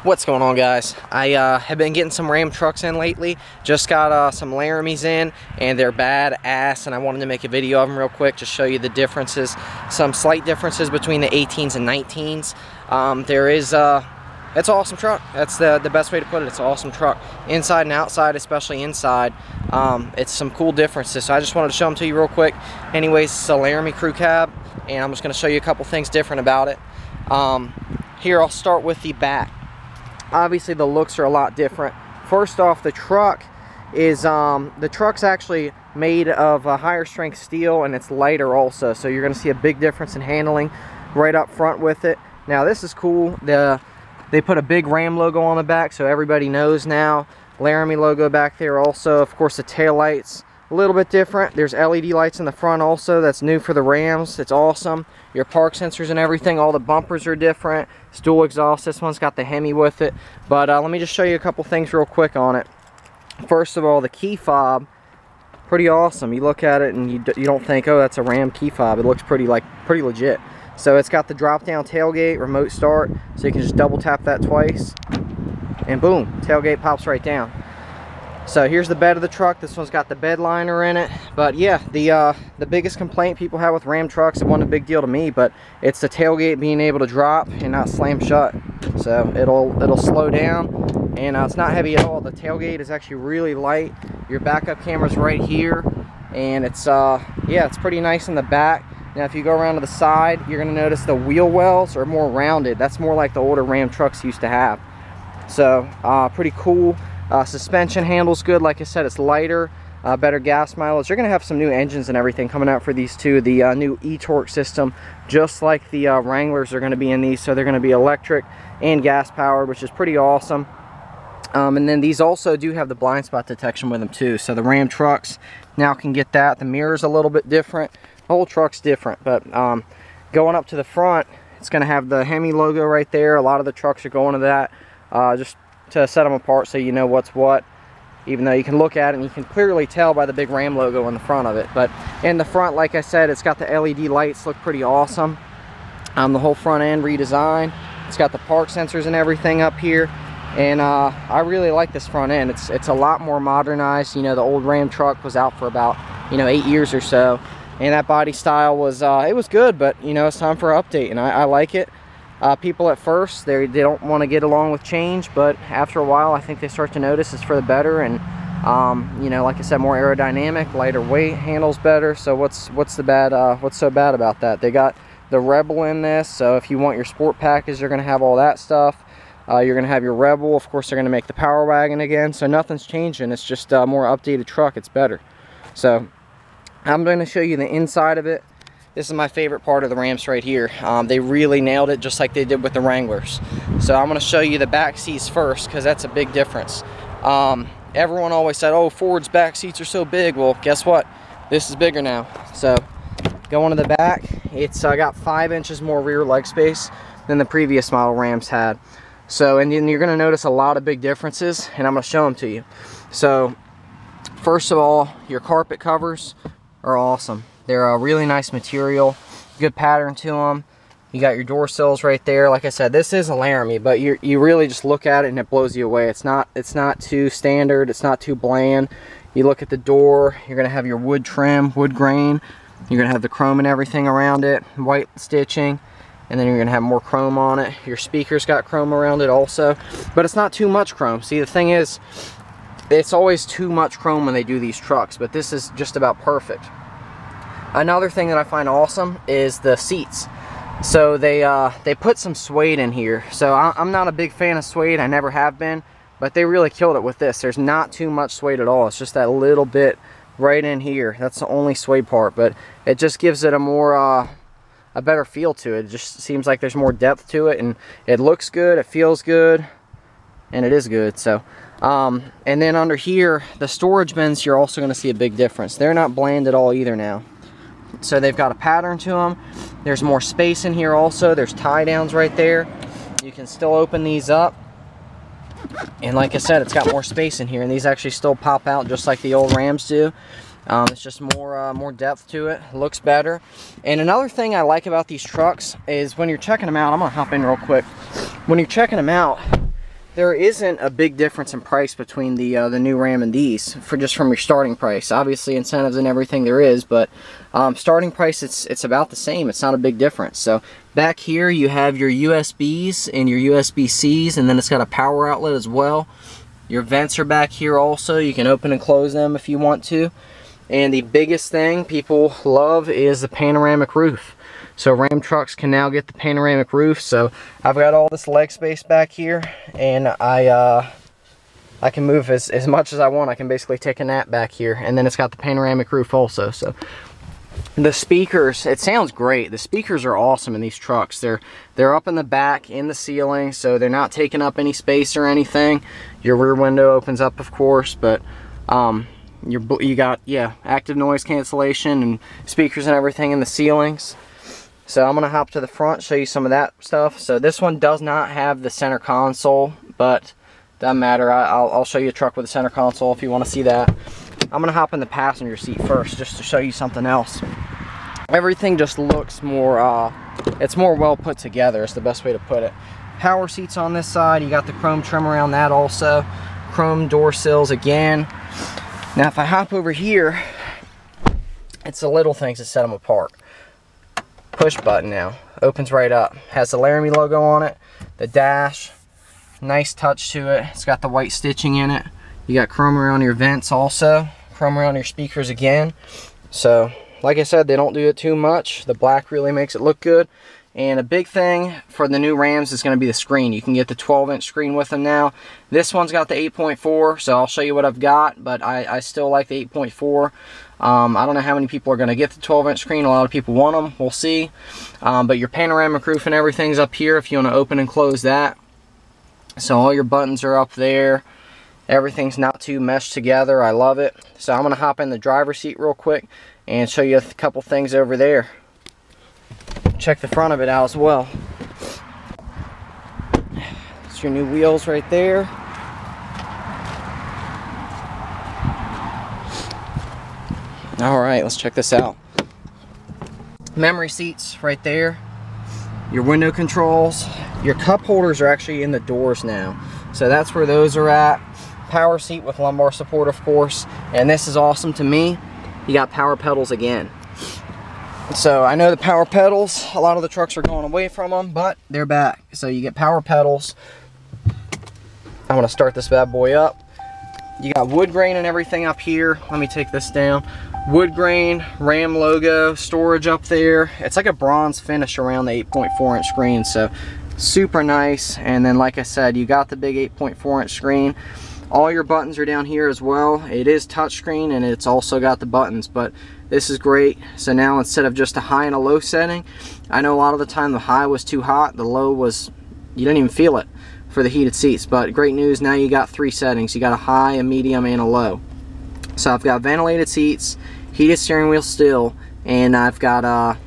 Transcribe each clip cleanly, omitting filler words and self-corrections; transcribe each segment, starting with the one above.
What's going on, guys? I have been getting some Ram trucks in lately. Just got some Laramies in, and they're badass, and I wanted to make a video of them real quick to show you the differences, some slight differences between the 18s and 19s. It's an awesome truck. That's the best way to put it. It's an awesome truck. Inside and outside, especially inside, it's some cool differences. So I just wanted to show them to you real quick. Anyways, it's a Laramie Crew Cab, and I'm just going to show you a couple things different about it. Here, I'll start with the back. Obviously the looks are a lot different. First off, the truck's actually made of a higher strength steel, and it's lighter also, so you're going to see a big difference in handling right up front with it. Now this is cool. They put a big Ram logo on the back, so everybody knows now. Laramie logo back there also. Of course, the tail lights a little bit different. There's LED lights in the front also. That's new for the Rams. It's awesome. Your park sensors and everything, all the bumpers are different. It's dual exhaust. This one's got the Hemi with it. But let me just show you a couple things real quick on it. First of all, the key fob, pretty awesome. You look at it and you don't think, oh, that's a Ram key fob. It looks pretty legit. So it's got the drop down tailgate, remote start, so you can just double tap that twice and boom, tailgate pops right down. So here's the bed of the truck. This one's got the bed liner in it. But yeah, the biggest complaint people have with Ram trucks, it wasn't a big deal to me, but it's the tailgate being able to drop and not slam shut. So it'll slow down, and it's not heavy at all. The tailgate is actually really light. Your backup camera's right here, and it's yeah, it's pretty nice in the back. Now if you go around to the side, you're gonna notice the wheel wells are more rounded. That's more like the older Ram trucks used to have. So pretty cool. Suspension handles good. Like I said, it's lighter, better gas mileage. You're going to have some new engines and everything coming out for these two. The new e-torque system, just like the Wranglers, are going to be in these. So they're going to be electric and gas powered, which is pretty awesome. And then these also do have the blind spot detection with them too. So the Ram trucks now can get that. The mirror's a little bit different. The whole truck's different. But going up to the front, it's going to have the Hemi logo right there. A lot of the trucks are going to that. Just to set them apart so you know what's what, even though you can look at it and you can clearly tell by the big Ram logo on the front of it. But in the front, like I said, it's got the LED lights, look pretty awesome. The whole front end redesigned. It's got the park sensors and everything up here, and I really like this front end. It's a lot more modernized. You know, the old Ram truck was out for about 8 years or so, and that body style was it was good, but it's time for an update, and I like it. People at first, they don't want to get along with change, but after a while I think they start to notice it's for the better. And like I said, more aerodynamic, lighter weight, handles better. So what's so bad about that? They got the Rebel in this, so if you want your sport package, you're going to have all that stuff. You're going to have your Rebel. Of course, they're going to make the Power Wagon again, so nothing's changing. It's just a more updated truck. It's better. So I'm going to show you the inside of it. This is my favorite part of the Rams right here. They really nailed it, just like they did with the Wranglers. So I'm going to show you the back seats first, because that's a big difference. Everyone always said, oh, Ford's back seats are so big. Well, guess what? This is bigger now. So going to the back, it's got 5 inches more rear leg space than the previous model Rams had. So, and then you're going to notice a lot of big differences, and I'm going to show them to you. So first of all, your carpet covers are awesome. They're a really nice material, good pattern to them. You got your door sills right there. Like I said, this is a Laramie, but you really just look at it and it blows you away. It's not too standard. It's not too bland. You look at the door, you're gonna have your wood trim, wood grain. You're gonna have the chrome and everything around it, white stitching, and then you're gonna have more chrome on it. Your speaker's got chrome around it also, but it's not too much chrome. See, the thing is, it's always too much chrome when they do these trucks, but this is just about perfect. Another thing that I find awesome is the seats. So they put some suede in here. So I'm not a big fan of suede. I never have been, but they really killed it with this. There's not too much suede at all. It's just that little bit right in here. That's the only suede part, but it just gives it a better feel to it. It just seems like there's more depth to it, and it looks good, it feels good, and it is good. So and then under here, the storage bins, you're also going to see a big difference. They're not bland at all either now. So they've got a pattern to them. There's more space in here also. There's tie downs right there. You can still open these up. And like I said, it's got more space in here, and these actually still pop out just like the old Rams do. It's just more depth to it. Looks better. And another thing I like about these trucks is when you're checking them out, I'm gonna hop in real quick. When you're checking them out, there isn't a big difference in price between the new Ram and these, just from your starting price. Obviously incentives and everything there is, but starting price, it's about the same. It's not a big difference. So back here you have your USBs and your USB-Cs, and then it's got a power outlet as well. Your vents are back here also. You can open and close them if you want to. And the biggest thing people love is the panoramic roof. So Ram trucks can now get the panoramic roof. So I've got all this leg space back here, and I can move as much as I want. I can basically take a nap back here. And then it's got the panoramic roof also. So the speakers, it sounds great. The speakers are awesome in these trucks. They're up in the back in the ceiling, so they're not taking up any space or anything. Your rear window opens up, of course, but you got, yeah, active noise cancellation and speakers and everything in the ceilings. So I'm gonna hop to the front, show you some of that stuff. So this one does not have the center console, but doesn't matter. I'll show you a truck with a center console if you want to see that. I'm gonna hop in the passenger seat first just to show you something else. Everything just looks more, it's more well put together, is the best way to put it. Power seats on this side, you got the chrome trim around that also. Chrome door sills again. Now if I hop over here, it's the little things that set them apart. Push button now, opens right up. Has the Laramie logo on it. The dash, nice touch to it. It's got the white stitching in it. You got chrome around your vents also. Chrome around your speakers again. So like I said, they don't do it too much. The black really makes it look good. And a big thing for the new Rams is going to be the screen. You can get the 12-inch screen with them now. This one's got the 8.4, so I'll show you what I've got, but I still like the 8.4. I don't know how many people are going to get the 12-inch screen. A lot of people want them. We'll see. But your panoramic roof and everything's up here if you want to open and close that. So all your buttons are up there. Everything's not too meshed together. I love it. So I'm going to hop in the driver's seat real quick and show you a couple things over there. Check the front of it out as well. It's your new wheels right there. Alright, let's check this out. Memory seats right there. Your window controls. Your cup holders are actually in the doors now. So that's where those are at. Power seat with lumbar support, of course. And this is awesome to me. You got power pedals again. So I know the power pedals, a lot of the trucks are going away from them, but they're back. So you get power pedals. I'm going to start this bad boy up. You got wood grain and everything up here. Let me take this down. Wood grain, Ram logo, storage up there. It's like a bronze finish around the 8.4-inch screen, so super nice. And then like I said, you got the big 8.4-inch screen. All your buttons are down here as well. It is touchscreen and it's also got the buttons, but this is great. So now instead of just a high and a low setting, I know a lot of the time the high was too hot, the low was, you didn't even feel it for the heated seats. But great news, now you got 3 settings. You got a high, a medium, and a low. So I've got ventilated seats, heated steering wheel still, and I've got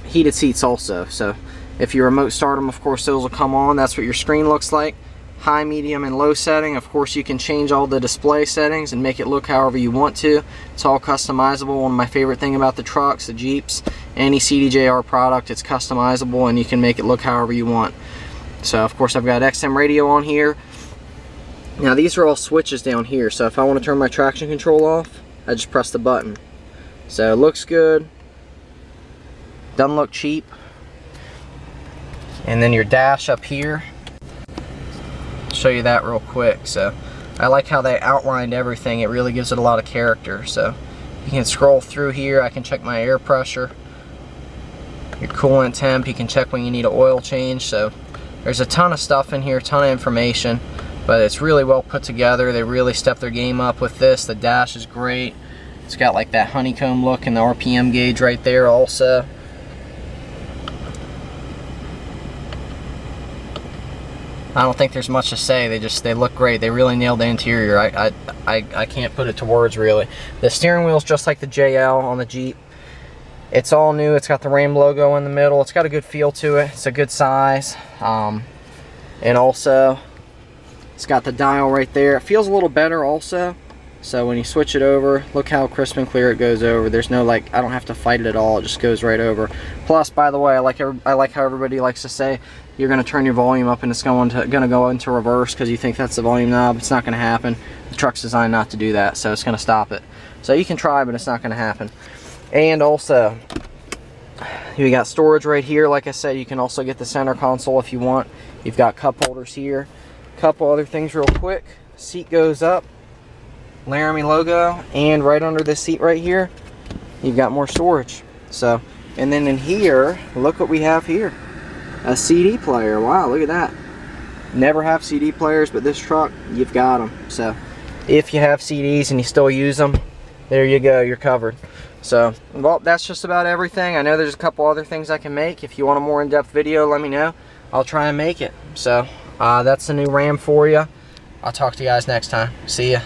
heated seats also. So if you remote start them, of course those will come on. That's what your screen looks like. High, medium, and low setting. Of course you can change all the display settings and make it look however you want to. It's all customizable. One of my favorite thing about the trucks, the Jeeps, any CDJR product, it's customizable and you can make it look however you want. So of course I've got XM radio on here. Now these are all switches down here, so if I want to turn my traction control off, I just press the button. So it looks good, doesn't look cheap. And then your dash up here, show you that real quick. So I like how they outlined everything. It really gives it a lot of character. So you can scroll through here. I can check my air pressure, your coolant temp. You can check when you need an oil change. So there's a ton of stuff in here, a ton of information, but it's really well put together. They really stepped their game up with this. The dash is great. It's got like that honeycomb look and the RPM gauge right there also. I don't think there's much to say. They look great. They really nailed the interior. I can't put it to words really. The steering wheel's just like the JL on the Jeep. It's all new. It's got the Ram logo in the middle. It's got a good feel to it. It's a good size. And also, it's got the dial right there. It feels a little better also. So when you switch it over, look how crisp and clear it goes over. There's no, like, I don't have to fight it at all. It just goes right over. Plus, by the way, I like how everybody likes to say you're going to turn your volume up and it's going to go into reverse because you think that's the volume knob. It's not going to happen. The truck's designed not to do that, so it's going to stop it. So you can try, but it's not going to happen. And also, you got storage right here. Like I said, you can also get the center console if you want. You've got cup holders here. Couple other things real quick. Seat goes up. Laramie logo, and right under this seat right here you've got more storage. So, and then in here, look what we have here, a CD player. Wow, look at that. Never have CD players, but this truck, you've got them. So if you have CDs and you still use them, there you go, you're covered. So, well, that's just about everything. I know there's a couple other things I can make. If you want a more in-depth video, let me know. I'll try and make it. So that's the new Ram for you. I'll talk to you guys next time. See ya.